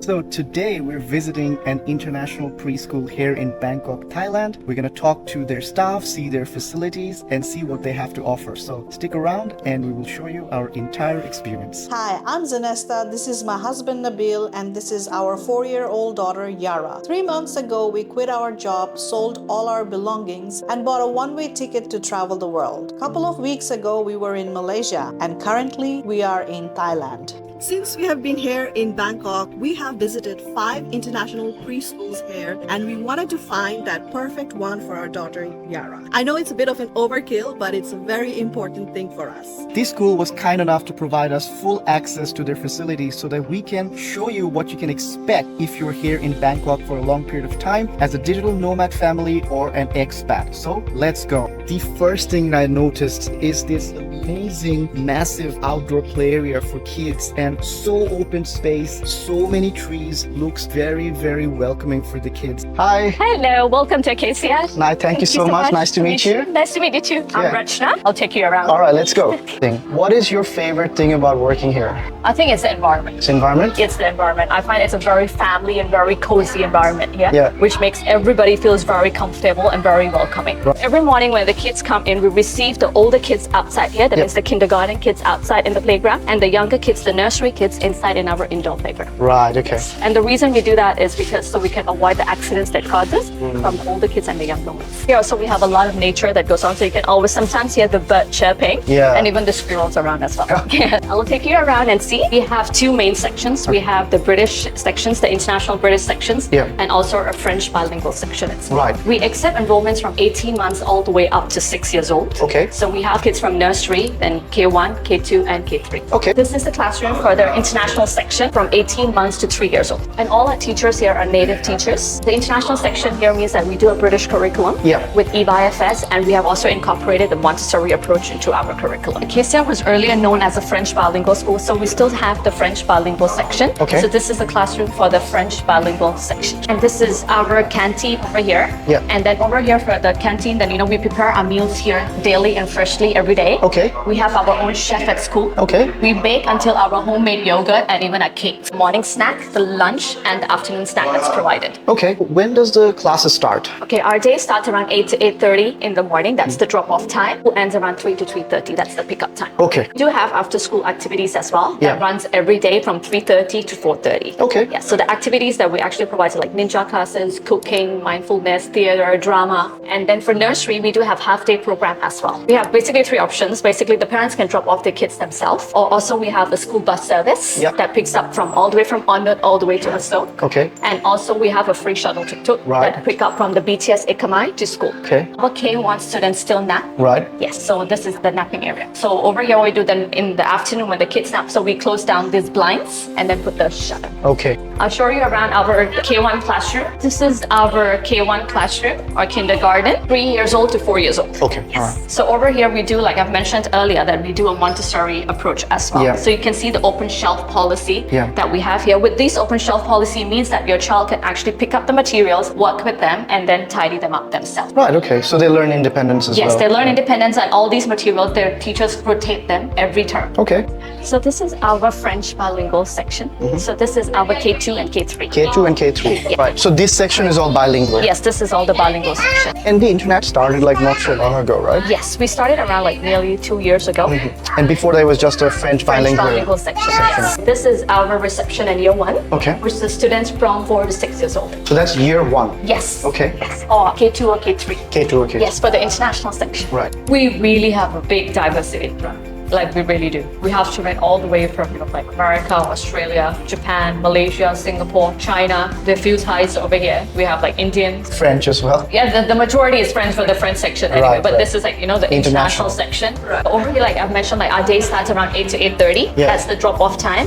So today we're visiting an international preschool here in Bangkok, Thailand. We're going to talk to their staff, see their facilities, and see what they have to offer. So stick around and we will show you our entire experience. Hi, I'm Zanesta. This is my husband Nabil, and this is our 4-year-old daughter Yara. 3 months ago, we quit our job, sold all our belongings, and bought a one-way ticket to travel the world. A couple of weeks ago, we were in Malaysia, and currently we are in Thailand. Since we have been here in Bangkok, we have visited 5 international preschools here, and we wanted to find that perfect one for our daughter Yara. I know it's a bit of an overkill, but it's a very important thing for us. This school was kind enough to provide us full access to their facilities so that we can show you what you can expect if you're here in Bangkok for a long period of time as a digital nomad family or an expat. So let's go. The first thing I noticed is this amazing, massive outdoor play area for kids, and so open space, so many trees, looks very, very welcoming for the kids. Hi. Hello, welcome to Acacia. Thank you so much. Nice to meet you. Nice to meet you too. I'm Rachna. I'll take you around. All right, let's go. What is your favorite thing about working here? I think it's the environment. It's environment? It's the environment. I find it's a very family and very cozy environment here, Yeah. which makes everybody feels very comfortable and very welcoming. Right. Every morning when the kids come in, we receive the older kids outside here, that is the kindergarten kids outside in the playground, and the younger kids, the nursery kids, inside in our indoor playground. Right, okay. And the reason we do that is because so we can avoid the accidents that causes from older kids and the younger ones. Here also we have a lot of nature that goes on, so you can always sometimes hear the bird chirping and even the squirrels around as well. I will take you around and see. We have 2 main sections. We have the British sections, the international British sections, and also a French bilingual section as well. Right. We accept enrollments from 18 months all the way up to 6 years old. Okay. So we have kids from nursery, then K1, K2, and K3. Okay. This is the classroom for the international section from 18 months to 3 years old. And all our teachers here are native teachers. The international section here means that we do a British curriculum with EYFS, and we have also incorporated the Montessori approach into our curriculum. Acacia was earlier known as a French bilingual school, so we still have the French bilingual section. Okay. So this is the classroom for the French bilingual section. And this is our canteen over here. And then over here for the canteen, then we prepare our meals here daily and freshly every day. Okay. We have our own chef at school. Okay. We bake until our homemade yogurt and even a cake. Morning snack, the lunch, and the afternoon snack that's provided. Okay. When does the classes start? Okay, our day starts around 8 to 8:30 in the morning. That's the drop-off time. It ends around 3 to 3:30. That's the pickup time. Okay. We do have after-school activities as well. That runs every day from 3:30 to 4:30. Okay. Yeah, so the activities that we actually provide are like ninja classes, cooking, mindfulness, theater, drama. And then for nursery, we do have half-day program as well. We have basically 3 options. Basically, the parents can drop off their kids themselves, or also we have a school bus service that picks up from all the way from Onut all the way to Hasok. Okay. And also we have a free shuttle tuk-tuk that pick up from the BTS Ekamai to school. Okay. Our K1 students still nap. Right. Yes, so this is the napping area. So over here we do then in the afternoon when the kids nap, so we close down these blinds and then put the shutter. Okay. I'll show you around our K1 classroom. This is our K1 classroom, our kindergarten, 3 years old to 4 years old. Okay. Yes. All right. So over here we do, like I've mentioned earlier, that we do a Montessori approach as well. So you can see the open shelf policy that we have here. With this open shelf policy means that your child can actually pick up the materials, work with them, and then tidy them up themselves. Right, okay. So they learn independence as well. Yes, they learn independence, and all these materials, their teachers rotate them every term. Okay. So this is our French bilingual section. So this is our K2 and K3. K2 and K3. Right. So this section is all bilingual. Yes, this is all the bilingual section. And the internet started like not so long ago, right? Yes, we started around like nearly 2 years ago. And before there was just a French bilingual section. Yes. This is our reception in year 1. Okay. Which is the students from 4 to 6 years old. So that's year 1. Yes. Okay. Yes. Or K2 or K3. K2 or K3. Yes, for the international section. Right. We really have a big diversity. Like we really do. We have children all the way from like America, Australia, Japan, Malaysia, Singapore, China. There are few Thais over here. We have like Indians. French as well. Yeah, the majority is French for the French section anyway. Right, but this is like, the international section. Over here, like I've mentioned, like our day starts around 8 to 8:30. That's the drop-off time.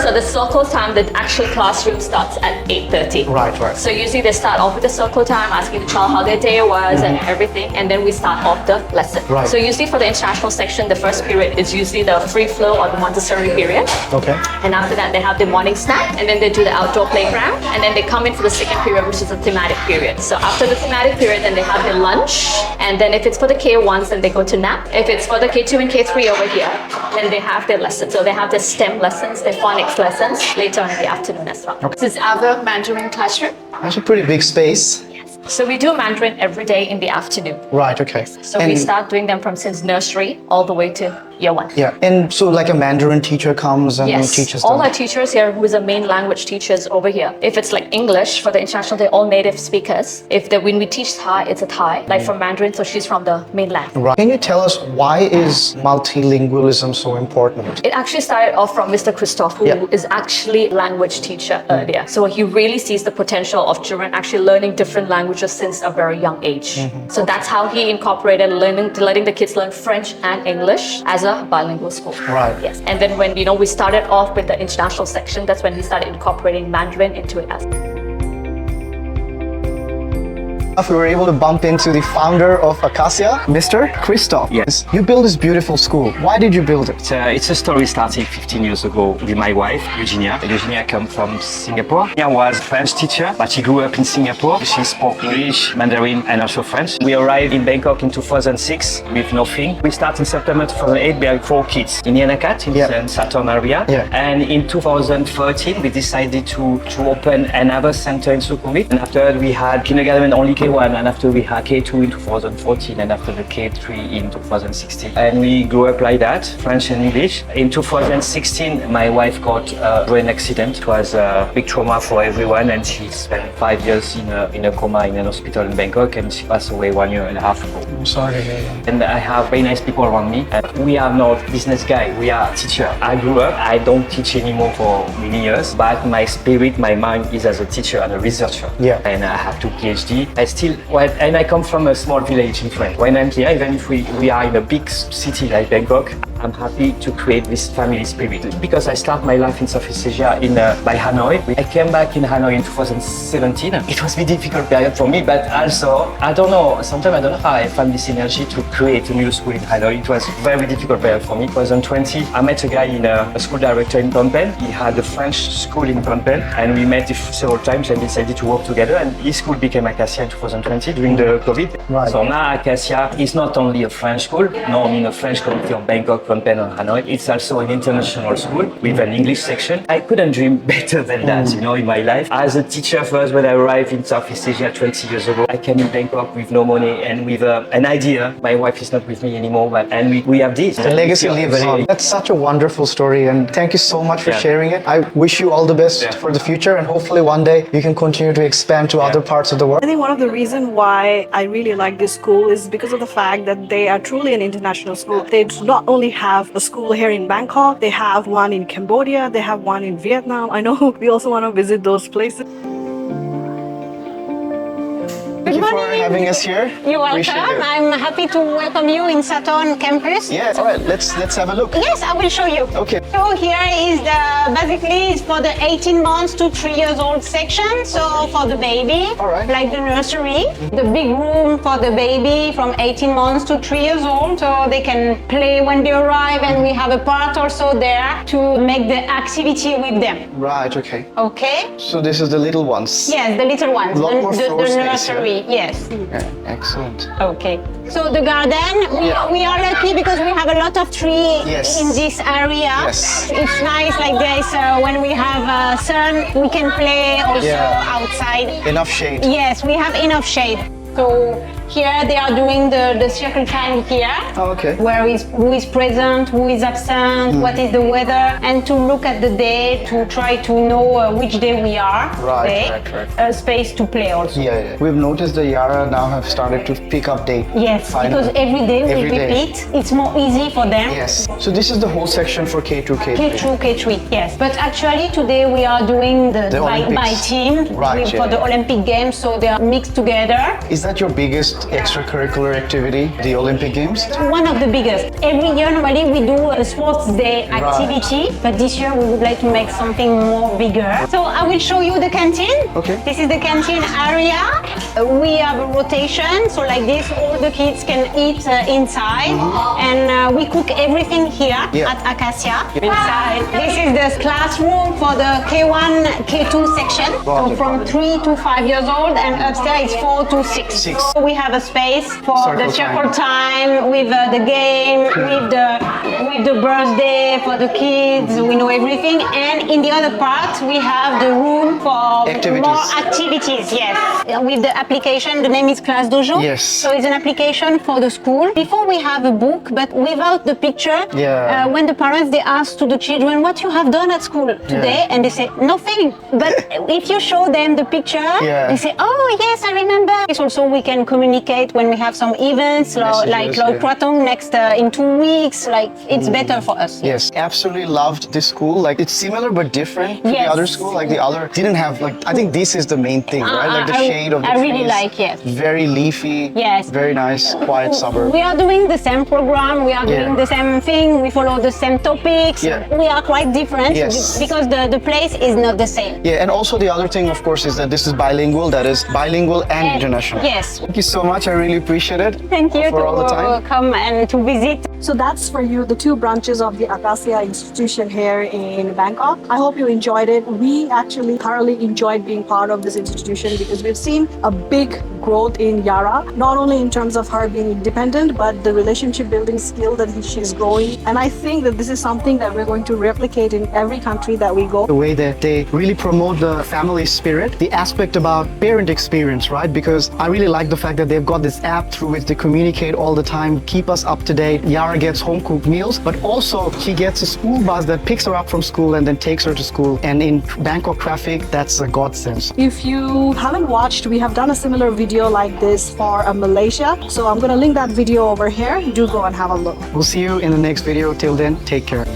So the circle time, the actual classroom starts at 8:30. Right. So usually they start off with the circle time, asking the child how their day was and everything, and then we start off the lesson. Right. So usually for the international section, the first period is usually the free flow or the Montessori period. Okay. And after that, they have the morning snack, and then they do the outdoor playground, and then they come in for the second period, which is a thematic period. So after the thematic period, then they have their lunch, and then if it's for the K1s, then they go to nap. If it's for the K2 and K3 over here, Then they have their lessons. So they have their STEM lessons, their phonics lessons later on in the afternoon as well. Okay. This is our Mandarin classroom. That's a pretty big space. So we do Mandarin every day in the afternoon. Right, okay. So we start doing them from since nursery all the way to year 1. Yeah, and so like a Mandarin teacher comes and Yes, teaches all them. our teachers here who is a main language teachers over here. If it's like English for the international, they're all native speakers. When we teach Thai, it's a Thai. Like for Mandarin, so she's from the mainland. Right. Can you tell us why is multilingualism so important? It actually started off from Mr. Christoph, who is actually a language teacher earlier. So he really sees the potential of children actually learning different languages since a very young age. So that's how he incorporated letting the kids learn French and English as a bilingual school. Right. Yes. And then when we started off with the international section, that's when we started incorporating Mandarin into it as well. We were able to bump into the founder of Acacia, Mr. Christoph. Yes. You built this beautiful school. Why did you build it? It's a story starting 15 years ago with my wife, Eugenia. Eugenia comes from Singapore. Eugenia was a French teacher, but she grew up in Singapore. She spoke English, Mandarin, and also French. We arrived in Bangkok in 2006 with nothing. We started in September 2008. We had 4 kids in Acacia, in the Sathorn area. Yeah. And in 2013, we decided to open another center in Sukhumvit. And after we had kindergarten only K1, and after we had K2 in 2014, and after the K3 in 2016. And we grew up like that, French and English. In 2016, my wife got a brain accident. It was a big trauma for everyone, and she spent 5 years in a coma in an hospital in Bangkok, and she passed away 1.5 years ago. I'm sorry to hear that. And I have very nice people around me. And we are not business guy, we are teacher. I grew up, I don't teach anymore for many years, but my spirit, my mind is as a teacher and a researcher. Yeah. And I have 2 PhD. And I come from a small village in France. When I'm here, even if we are in a big city like Bangkok, I'm happy to create this family spirit. Because I start my life in Southeast Asia by Hanoi. I came back in Hanoi in 2017. It was a very difficult period for me, but also, I don't know, sometimes I don't know how I found this energy to create a new school in Hanoi. It was a very difficult period for me. 2020, I met a guy a school director in Phnom Penh. He had a French school in Phnom Penh, and we met several times and decided to work together. And his school became Acacia in 2020 during the COVID. Right. So now Acacia is not only a French school, a French community of Bangkok, Phnom Penh, or Hanoi. It's also an international school with an English section. I couldn't dream better than that, in my life. As a teacher first, when I arrived in Southeast Asia 20 years ago, I came in Bangkok with no money and with an idea. My wife is not with me anymore, and we have this. The legacy lives on. That's such a wonderful story, and thank you so much for sharing it. I wish you all the best for the future, and hopefully one day you can continue to expand to other parts of the world. I think one of the reasons why I really like this school is because of the fact that they are truly an international school. They not only have a school here in Bangkok, they have one in Cambodia, they have one in Vietnam. I know we also want to visit those places. Thank you for having us here. You're welcome. I'm happy to welcome you in Sathorn campus. Yes. All right. Let's have a look. Yes, I will show you. Okay. So here is basically it's for the 18 months to 3 years old section. So for the baby, like the nursery, the big room for the baby from 18 months to 3 years old, so they can play when they arrive, and we have a part also there to make the activity with them. Right. Okay. Okay. So this is the little ones. Yes, the little ones. Lot more floor the space, nursery. Yes. Yeah, excellent. Okay. So the garden, we are lucky because we have a lot of trees in this area. Yes. It's nice like this. When we have sun, we can play also outside. Enough shade. Yes, we have enough shade. So here they are doing the circle time here. Oh, okay. Who is present, who is absent, what is the weather, and to look at the day to try to know which day we are. Right. A space to play also. Yeah. We've noticed the Yara now have started to pick up date. Yes, because every day we repeat. It's more easy for them. Yes. So this is the whole section for K2, K3. K2, K3, yes. But actually today we are doing the by team for the Olympic Games, so they are mixed together. Is that your biggest extracurricular activity, the Olympic Games? One of the biggest. Every year normally we do a sports day activity, but this year we would like to make something more bigger. So I will show you the canteen. Okay. This is the canteen area. We have a rotation, so like this, all the kids can eat inside, and we cook everything here at Acacia. Inside. This is the classroom for the K1, K2 section, so from 3 to 5 years old, and upstairs it's 4 to 6. We have a space for the circle time with the game, with the birthday for the kids. We know everything, and in the other part we have the room for more activities. Yes, with the application. The name is Class Dojo. Yes. So it's an application for the school. Before we have a book, but without the picture. When the parents they ask to the children what you have done at school today, and they say nothing. But if you show them the picture, they say, oh yes, I remember. It's also we can communicate when we have some events like Loi Kratong next in 2 weeks. Like it's better for us. Yes, absolutely loved this school. Like it's similar but different to the other school. Like the other didn't have like I think this is the main thing, right? Like the shade of the trees. I really like it. Very leafy. Yes. Very nice, quiet suburb. We are doing the same program. We are doing the same thing. We follow the same topics. We are quite different because the place is not the same. Yeah, and also the other thing, of course, is that this is bilingual. That is bilingual and international. Yes. Thank you so much. I really appreciate it. Thank you for all the time. Come and to visit. So that's for you, the 2 branches of the Acacia institution here in Bangkok. I hope you enjoyed it. We actually thoroughly enjoyed being part of this institution because we've seen a big growth in Yara, not only in terms of her being independent, but the relationship building skill that she's growing. And I think that this is something that we're going to replicate in every country that we go. The way that they really promote the family spirit, the aspect about parent experience, right? Because I really like the fact that they've got this app through which they communicate all the time, keep us up to date. Yara gets home cooked meals, but also she gets a school bus that picks her up from school and then takes her to school. And in Bangkok traffic, that's a godsend. If you haven't watched, we have done a similar video like this for Malaysia. So I'm going to link that video over here. Do go and have a look. We'll see you in the next video. Till then, take care.